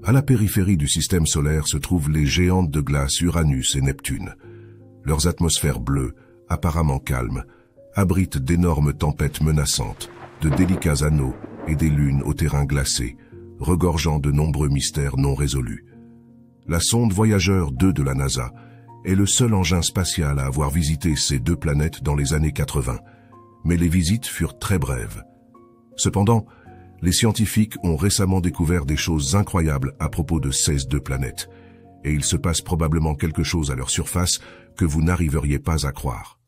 À la périphérie du système solaire se trouvent les géantes de glace Uranus et Neptune. Leurs atmosphères bleues, apparemment calmes, abritent d'énormes tempêtes menaçantes, de délicats anneaux et des lunes au terrain glacé, regorgeant de nombreux mystères non résolus. La sonde Voyager 2 de la NASA est le seul engin spatial à avoir visité ces deux planètes dans les années 80, mais les visites furent très brèves. Cependant, les scientifiques ont récemment découvert des choses incroyables à propos de ces deux planètes, et il se passe probablement quelque chose à leur surface que vous n'arriveriez pas à croire.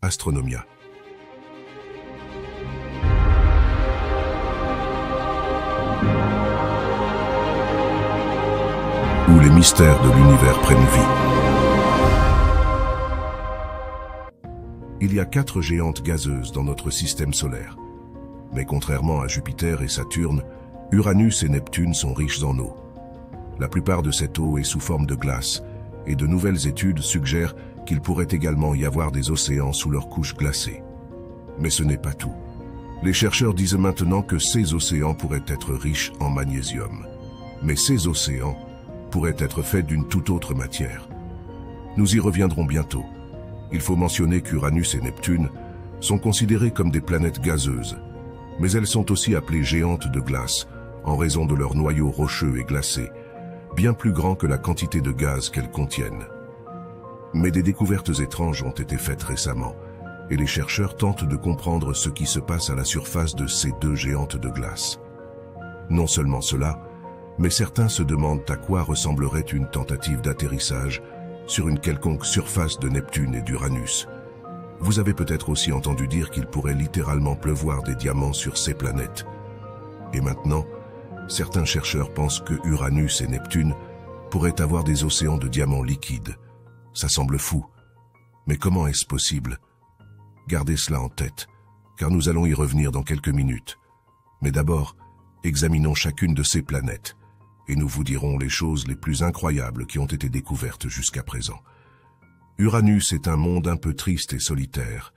Astronomia. Où les mystères de l'univers prennent vie. Il y a 4 géantes gazeuses dans notre système solaire. Mais contrairement à Jupiter et Saturne, Uranus et Neptune sont riches en eau. La plupart de cette eau est sous forme de glace, et de nouvelles études suggèrent qu'il pourrait également y avoir des océans sous leur couche glacée. Mais ce n'est pas tout. Les chercheurs disent maintenant que ces océans pourraient être riches en magnésium. Mais ces océans pourraient être faits d'une toute autre matière. Nous y reviendrons bientôt. Il faut mentionner qu'Uranus et Neptune sont considérées comme des planètes gazeuses, mais elles sont aussi appelées géantes de glace en raison de leur noyau rocheux et glacé, bien plus grand que la quantité de gaz qu'elles contiennent. Mais des découvertes étranges ont été faites récemment, et les chercheurs tentent de comprendre ce qui se passe à la surface de ces deux géantes de glace. Non seulement cela, mais certains se demandent à quoi ressemblerait une tentative d'atterrissage sur une quelconque surface de Neptune et d'Uranus. Vous avez peut-être aussi entendu dire qu'il pourrait littéralement pleuvoir des diamants sur ces planètes. Et maintenant, certains chercheurs pensent que Uranus et Neptune pourraient avoir des océans de diamants liquides. Ça semble fou. Mais comment est-ce possible? Gardez cela en tête, car nous allons y revenir dans quelques minutes. Mais d'abord, examinons chacune de ces planètes, et nous vous dirons les choses les plus incroyables qui ont été découvertes jusqu'à présent. Uranus est un monde un peu triste et solitaire,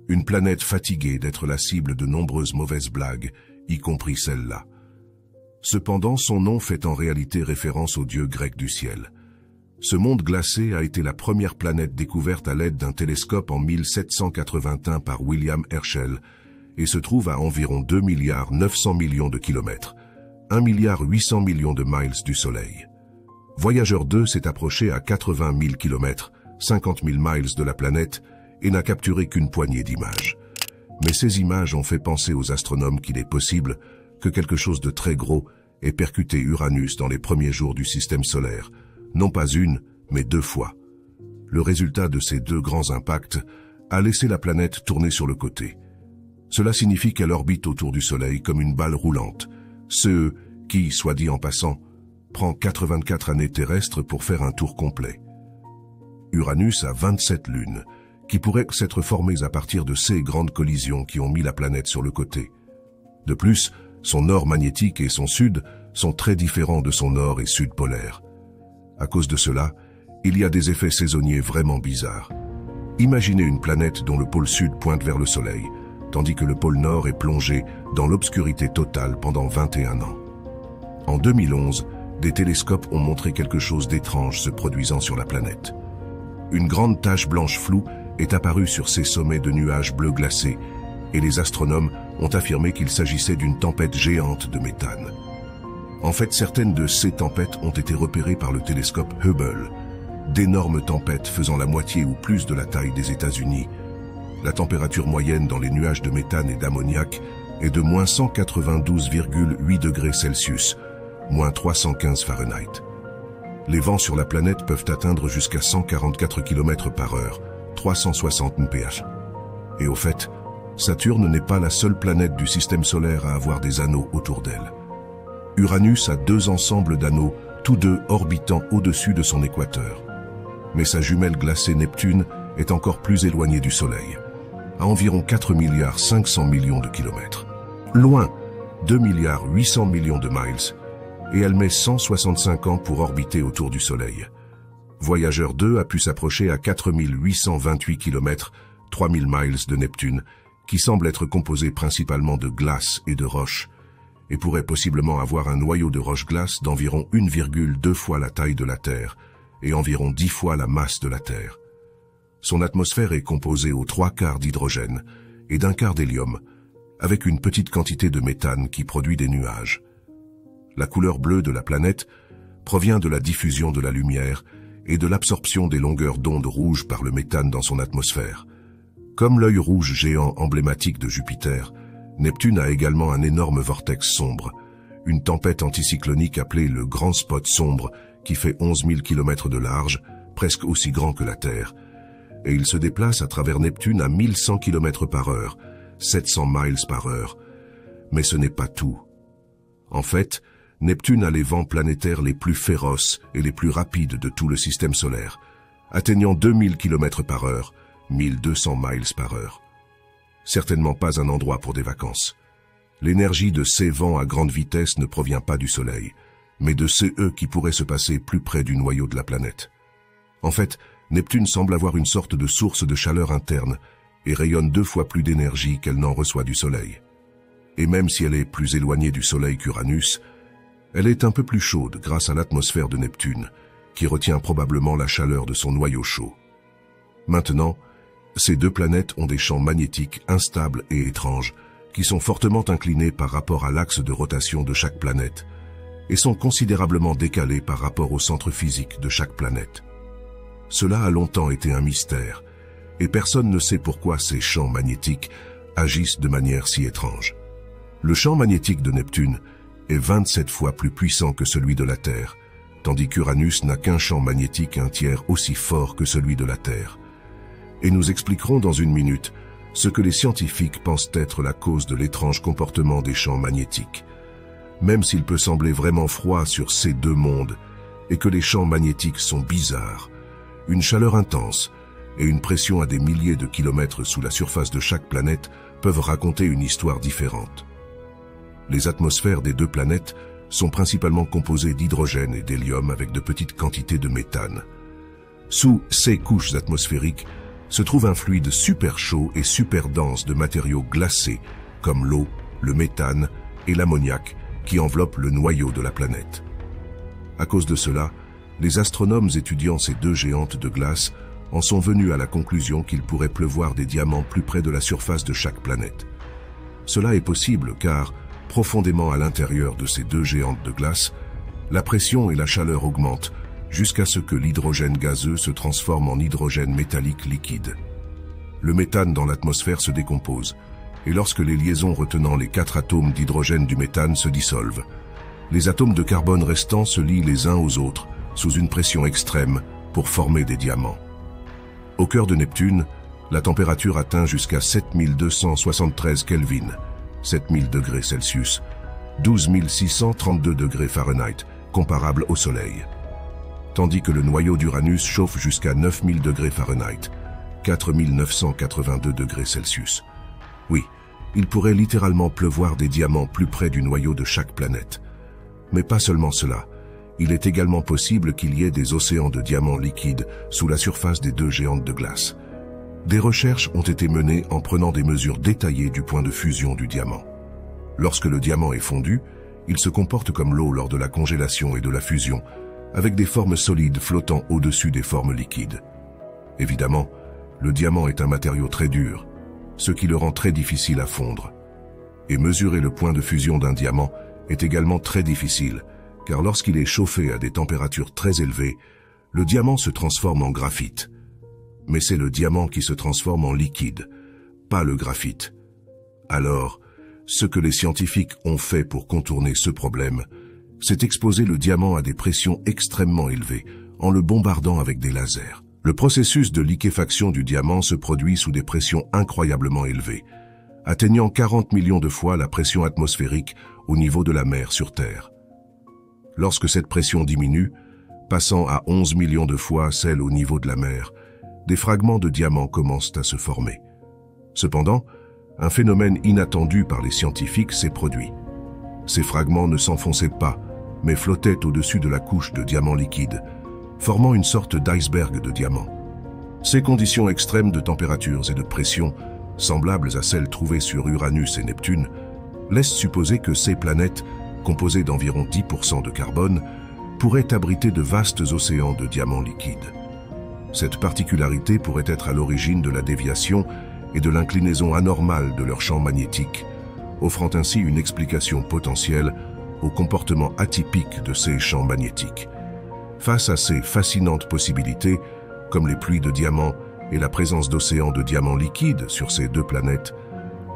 une planète fatiguée d'être la cible de nombreuses mauvaises blagues, y compris celle-là. Cependant, son nom fait en réalité référence au dieu grec du ciel. Ce monde glacé a été la première planète découverte à l'aide d'un télescope en 1781 par William Herschel et se trouve à environ 2,9 milliards de kilomètres, 1,8 milliard de miles du Soleil. Voyager 2 s'est approché à 80 000 kilomètres, 50 000 miles de la planète et n'a capturé qu'une poignée d'images. Mais ces images ont fait penser aux astronomes qu'il est possible que quelque chose de très gros ait percuté Uranus dans les premiers jours du système solaire, non pas une, mais 2 fois. Le résultat de ces 2 grands impacts a laissé la planète tourner sur le côté. Cela signifie qu'elle orbite autour du Soleil comme une balle roulante, ce qui, soit dit en passant, prend 84 années terrestres pour faire un tour complet. Uranus a 27 lunes, qui pourraient s'être formées à partir de ces grandes collisions qui ont mis la planète sur le côté. De plus, son nord magnétique et son sud sont très différents de son nord et sud polaire. À cause de cela, il y a des effets saisonniers vraiment bizarres. Imaginez une planète dont le pôle sud pointe vers le Soleil, tandis que le pôle nord est plongé dans l'obscurité totale pendant 21 ans. En 2011, des télescopes ont montré quelque chose d'étrange se produisant sur la planète. Une grande tache blanche floue est apparue sur ces sommets de nuages bleus glacés, et les astronomes ont affirmé qu'il s'agissait d'une tempête géante de méthane. En fait, certaines de ces tempêtes ont été repérées par le télescope Hubble, d'énormes tempêtes faisant la moitié ou plus de la taille des États-Unis. La température moyenne dans les nuages de méthane et d'ammoniac est de moins 192,8 degrés Celsius, moins 315 Fahrenheit. Les vents sur la planète peuvent atteindre jusqu'à 144 km/h, 360 mph. Et au fait, Saturne n'est pas la seule planète du système solaire à avoir des anneaux autour d'elle. Uranus a 2 ensembles d'anneaux, tous deux orbitant au-dessus de son équateur. Mais sa jumelle glacée Neptune est encore plus éloignée du Soleil, à environ 4,5 milliards de kilomètres. Loin, 2,8 milliards de miles, et elle met 165 ans pour orbiter autour du Soleil. Voyager 2 a pu s'approcher à 4828 km, 3000 miles de Neptune, qui semble être composé principalement de glace et de roches, et pourrait possiblement avoir un noyau de roche-glace d'environ 1,2 fois la taille de la Terre et environ 10 fois la masse de la Terre. Son atmosphère est composée aux 3/4 d'hydrogène et d'1/4 d'hélium, avec une petite quantité de méthane qui produit des nuages. La couleur bleue de la planète provient de la diffusion de la lumière et de l'absorption des longueurs d'onde rouges par le méthane dans son atmosphère. Comme l'œil rouge géant emblématique de Jupiter, Neptune a également un énorme vortex sombre, une tempête anticyclonique appelée le Grand Spot sombre qui fait 11 000 km de large, presque aussi grand que la Terre, et il se déplace à travers Neptune à 1100 km/h, 700 miles par heure. Mais ce n'est pas tout. En fait, Neptune a les vents planétaires les plus féroces et les plus rapides de tout le système solaire, atteignant 2000 km/h, 1200 miles par heure. Certainement pas un endroit pour des vacances. L'énergie de ces vents à grande vitesse ne provient pas du Soleil, mais de CE qui pourraient se passer plus près du noyau de la planète. En fait, Neptune semble avoir une sorte de source de chaleur interne et rayonne 2 fois plus d'énergie qu'elle n'en reçoit du Soleil. Et même si elle est plus éloignée du Soleil qu'Uranus, elle est un peu plus chaude grâce à l'atmosphère de Neptune, qui retient probablement la chaleur de son noyau chaud. Maintenant, ces deux planètes ont des champs magnétiques instables et étranges, qui sont fortement inclinés par rapport à l'axe de rotation de chaque planète, et sont considérablement décalés par rapport au centre physique de chaque planète. Cela a longtemps été un mystère, et personne ne sait pourquoi ces champs magnétiques agissent de manière si étrange. Le champ magnétique de Neptune est 27 fois plus puissant que celui de la Terre, tandis qu'Uranus n'a qu'un champ magnétique 1/3 aussi fort que celui de la Terre. Et nous expliquerons dans une minute ce que les scientifiques pensent être la cause de l'étrange comportement des champs magnétiques. Même s'il peut sembler vraiment froid sur ces deux mondes, et que les champs magnétiques sont bizarres, une chaleur intense et une pression à des milliers de kilomètres sous la surface de chaque planète peuvent raconter une histoire différente. Les atmosphères des deux planètes sont principalement composées d'hydrogène et d'hélium avec de petites quantités de méthane. Sous ces couches atmosphériques se trouve un fluide super chaud et super dense de matériaux glacés comme l'eau, le méthane et l'ammoniac qui enveloppent le noyau de la planète. À cause de cela, les astronomes étudiant ces deux géantes de glace en sont venus à la conclusion qu'il pourrait pleuvoir des diamants plus près de la surface de chaque planète. Cela est possible car, profondément à l'intérieur de ces deux géantes de glace, la pression et la chaleur augmentent jusqu'à ce que l'hydrogène gazeux se transforme en hydrogène métallique liquide. Le méthane dans l'atmosphère se décompose, et lorsque les liaisons retenant les 4 atomes d'hydrogène du méthane se dissolvent, les atomes de carbone restants se lient les uns aux autres sous une pression extrême pour former des diamants. Au cœur de Neptune, la température atteint jusqu'à 7273 Kelvin, 7000 degrés Celsius, 12 632 degrés Fahrenheit, comparable au Soleil. Tandis que le noyau d'Uranus chauffe jusqu'à 9000 degrés Fahrenheit, 4982 degrés Celsius. Oui, il pourrait littéralement pleuvoir des diamants plus près du noyau de chaque planète. Mais pas seulement cela, il est également possible qu'il y ait des océans de diamants liquides sous la surface des deux géantes de glace. Des recherches ont été menées en prenant des mesures détaillées du point de fusion du diamant. Lorsque le diamant est fondu, il se comporte comme l'eau lors de la congélation et de la fusion, avec des formes solides flottant au-dessus des formes liquides. Évidemment, le diamant est un matériau très dur, ce qui le rend très difficile à fondre. Et mesurer le point de fusion d'un diamant est également très difficile, car lorsqu'il est chauffé à des températures très élevées, le diamant se transforme en graphite. Mais c'est le diamant qui se transforme en liquide, pas le graphite. Alors, ce que les scientifiques ont fait pour contourner ce problème, c'est exposer le diamant à des pressions extrêmement élevées, en le bombardant avec des lasers. Le processus de liquéfaction du diamant se produit sous des pressions incroyablement élevées, atteignant 40 millions de fois la pression atmosphérique au niveau de la mer sur Terre. Lorsque cette pression diminue, passant à 11 millions de fois celle au niveau de la mer, des fragments de diamants commencent à se former. Cependant, un phénomène inattendu par les scientifiques s'est produit. Ces fragments ne s'enfonçaient pas, mais flottaient au-dessus de la couche de diamants liquides, formant une sorte d'iceberg de diamants. Ces conditions extrêmes de températures et de pression, semblables à celles trouvées sur Uranus et Neptune, laisse supposer que ces planètes, composées d'environ 10% de carbone, pourraient abriter de vastes océans de diamants liquides. Cette particularité pourrait être à l'origine de la déviation et de l'inclinaison anormale de leur champ magnétique, offrant ainsi une explication potentielle au comportement atypique de ces champs magnétiques. Face à ces fascinantes possibilités, comme les pluies de diamants et la présence d'océans de diamants liquides sur ces deux planètes,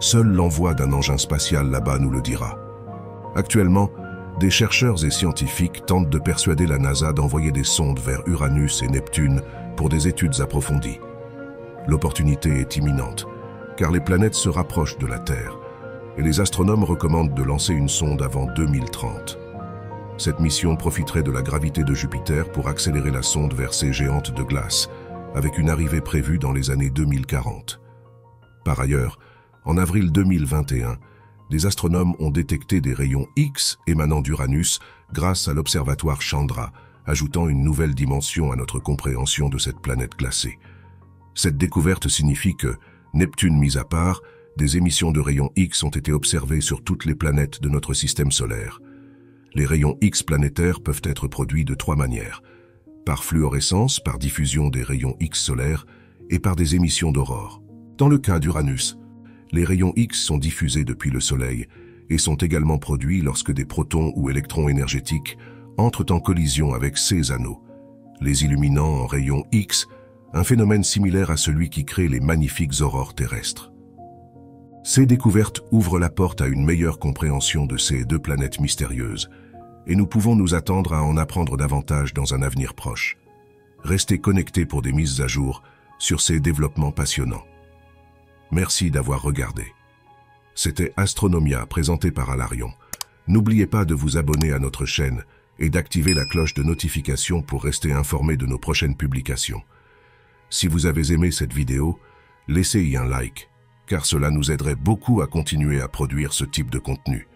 seul l'envoi d'un engin spatial là-bas nous le dira. Actuellement, des chercheurs et scientifiques tentent de persuader la NASA d'envoyer des sondes vers Uranus et Neptune pour des études approfondies. L'opportunité est imminente, car les planètes se rapprochent de la Terre, et les astronomes recommandent de lancer une sonde avant 2030. Cette mission profiterait de la gravité de Jupiter pour accélérer la sonde vers ces géantes de glace, avec une arrivée prévue dans les années 2040. Par ailleurs, en avril 2021, des astronomes ont détecté des rayons X émanant d'Uranus grâce à l'observatoire Chandra, ajoutant une nouvelle dimension à notre compréhension de cette planète glacée. Cette découverte signifie que, Neptune mis à part, des émissions de rayons X ont été observées sur toutes les planètes de notre système solaire. Les rayons X planétaires peuvent être produits de 3 manières: par fluorescence, par diffusion des rayons X solaires, et par des émissions d'aurore. Dans le cas d'Uranus, les rayons X sont diffusés depuis le Soleil et sont également produits lorsque des protons ou électrons énergétiques entrent en collision avec ces anneaux, les illuminant en rayons X, un phénomène similaire à celui qui crée les magnifiques aurores terrestres. Ces découvertes ouvrent la porte à une meilleure compréhension de ces deux planètes mystérieuses, et nous pouvons nous attendre à en apprendre davantage dans un avenir proche. Restez connectés pour des mises à jour sur ces développements passionnants. Merci d'avoir regardé. C'était Astronomia, présenté par Alarion. N'oubliez pas de vous abonner à notre chaîne et d'activer la cloche de notification pour rester informé de nos prochaines publications. Si vous avez aimé cette vidéo, laissez-y un like, car cela nous aiderait beaucoup à continuer à produire ce type de contenu.